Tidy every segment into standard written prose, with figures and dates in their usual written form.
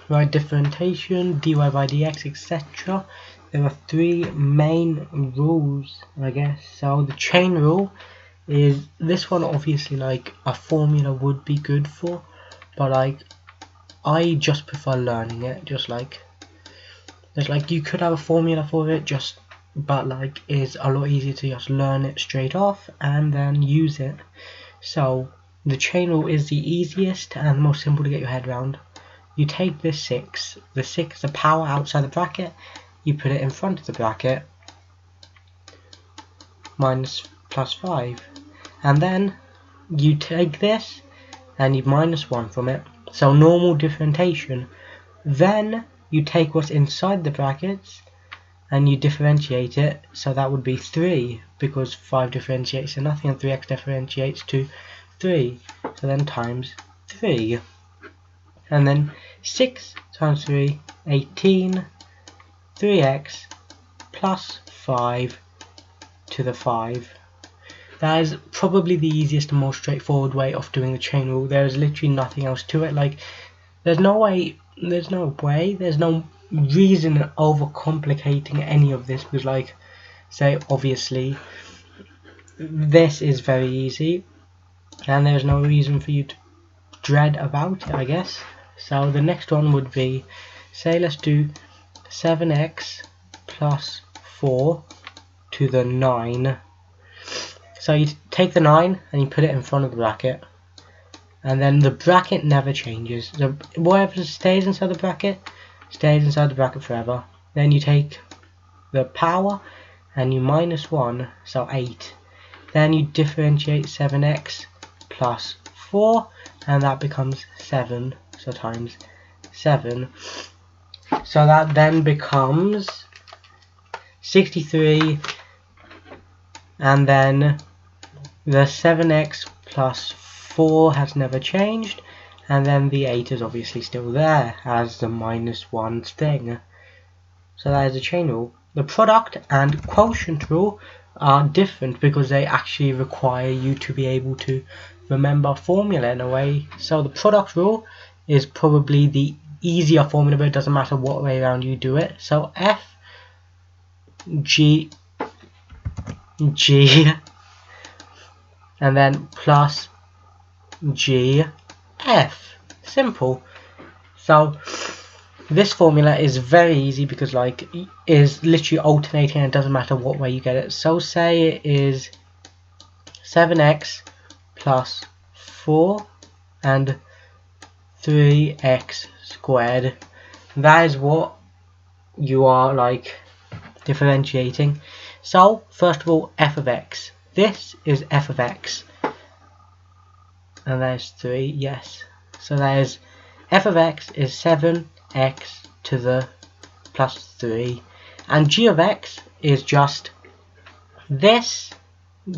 Right, differentiation, dy by dx, etc. There are three main rules, I guess. So the chain rule is this one, obviously like a formula would be good for, but like I just prefer learning it. Just like you could have a formula for it, but like it's a lot easier to just learn it straight off and then use it. So the chain rule is the easiest and the most simple to get your head around. You take this 6, the power outside the bracket, you put it in front of the bracket, minus plus 5, and then you take this and you minus 1 from it, so normal differentiation. Then you take what's inside the brackets and you differentiate it, so that would be 3, because 5 differentiates to nothing and 3x differentiates to 3, so then times 3. And then 6 times 3, 18, 3x plus 5 to the 5. That is probably the easiest and most straightforward way of doing the chain rule. There is literally nothing else to it. Like, there's no reason overcomplicating any of this, because like, say, obviously, this is very easy, and there's no reason for you to dread about it, I guess. So the next one would be, say, let's do 7x plus 4 to the 9. So you take the 9 and you put it in front of the bracket, and then the bracket never changes. So whatever stays inside the bracket stays inside the bracket forever. Then you take the power and you minus 1, so 8. Then you differentiate 7x plus 4, and that becomes 7, so times 7. So that then becomes 63, and then the 7x plus 4 has never changed, and then the 8 is obviously still there as the minus 1 thing. So that is the chain rule. The product and quotient rule are different because they actually require you to be able to remember formula in a way. So the product rule is probably the easier formula, but it doesn't matter what way around you do it. So F G G and then plus G F. Simple. So this formula is very easy because like is literally alternating and it doesn't matter what way you get it. So say it is 7x plus 4 and 3x squared. That is what you are like differentiating. So first of all, f of x. This is f of x, and that is 3. Yes. So that is f of x is 7x to the plus 3, and g of x is just this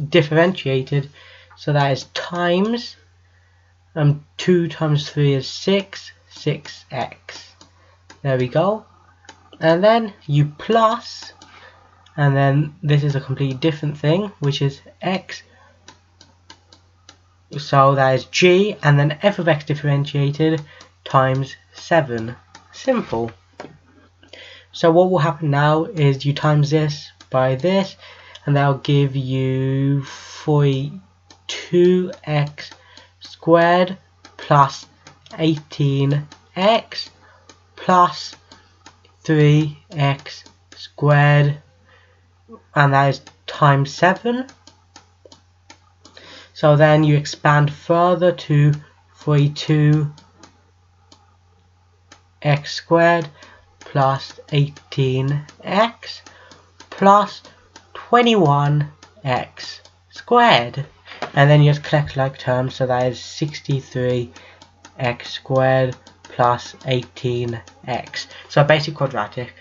differentiated, so that is times 2 times 3 is 6, 6x. There we go. And then you plus, and then this is a completely different thing, which is x. So that is g, and then f of x differentiated times 7. Simple. So what will happen now is you times this by this, and that'll give you 42x squared plus 18x plus 3x squared, and that is times 7. So then you expand further to 42x squared plus 18x plus 21x squared, and then you just collect like terms, so that is 63x squared plus 18x. So a basic quadratic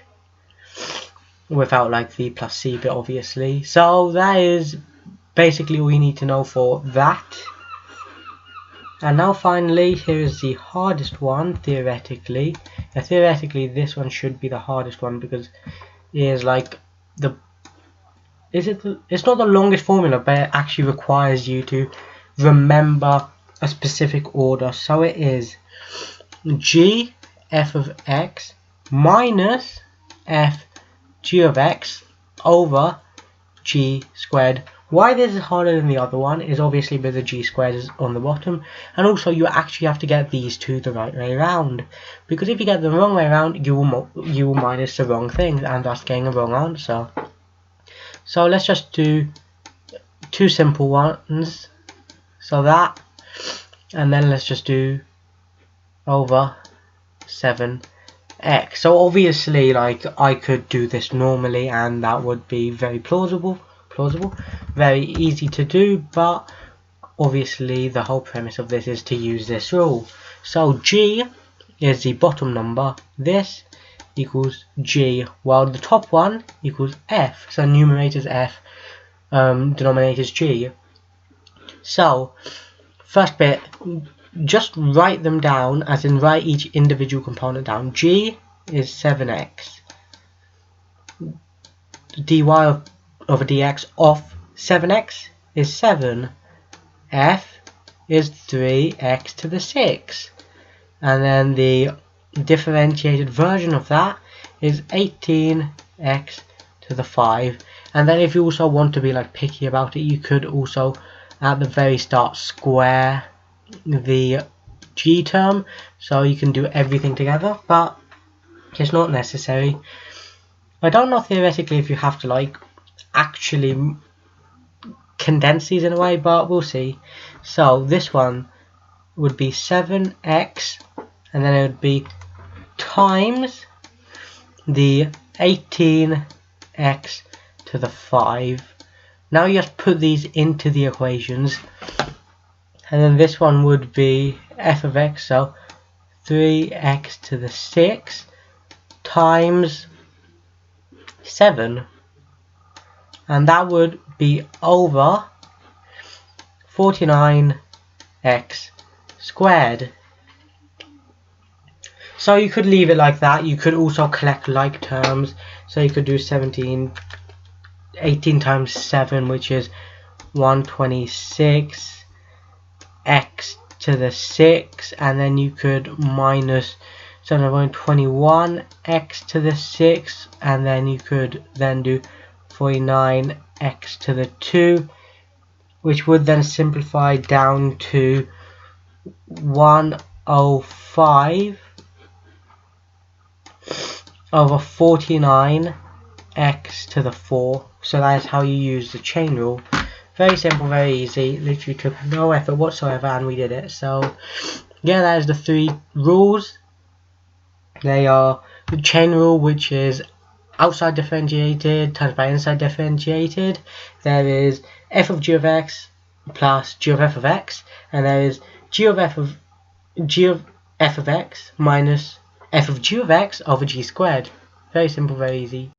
without like the plus c bit, obviously. So that is basically all you need to know for that. And now finally, here is the hardest one, theoretically. Now, theoretically, this one should be the hardest one because it is like it's not the longest formula, but it actually requires you to remember a specific order. So it is g f of x minus f g of x over g squared. Why this is harder than the other one is obviously because the g squared is on the bottom, and also you actually have to get these two the right way around, because if you get the wrong way around you will minus the wrong thing and thus getting a wrong answer. So let's just do two simple ones, so that, and then let's just do over 7x. So obviously, like, I could do this normally and that would be very plausible, very easy to do, but obviously the whole premise of this is to use this rule. So g is the bottom number, this equals g, while the top one equals f, so numerator's f, denominator's g. So first bit, just write them down, as in write each individual component down. G is 7x, dy over dx of 7x is 7, f is 3x to the 6, and then the differentiated version of that is 18x to the 5. And then if you also want to be like picky about it, you could also at the very start square the g term, so you can do everything together, but it's not necessary. I don't know theoretically if you have to like actually condense these in a way, but we'll see. So this one would be 7x, and then it would be times the 18x to the 5. Now you just put these into the equations, and then this one would be f of x, so 3x to the 6 times 7, and that would be over 49x squared. So you could leave it like that. You could also collect like terms, so you could do 18 times 7, which is 126 x to the 6, and then you could minus 721 x to the 6, and then you could then do 49 x to the 2, which would then simplify down to 105 over 49 x to the 4. So that is how you use the chain rule. Very simple, very easy, literally took no effort whatsoever and we did it. So yeah, that is the three rules. They are the chain rule, which is outside differentiated times by inside differentiated. There is f of g of x plus g of f of x, and there is g of f of x minus f of g of x over g squared. Very simple, very easy.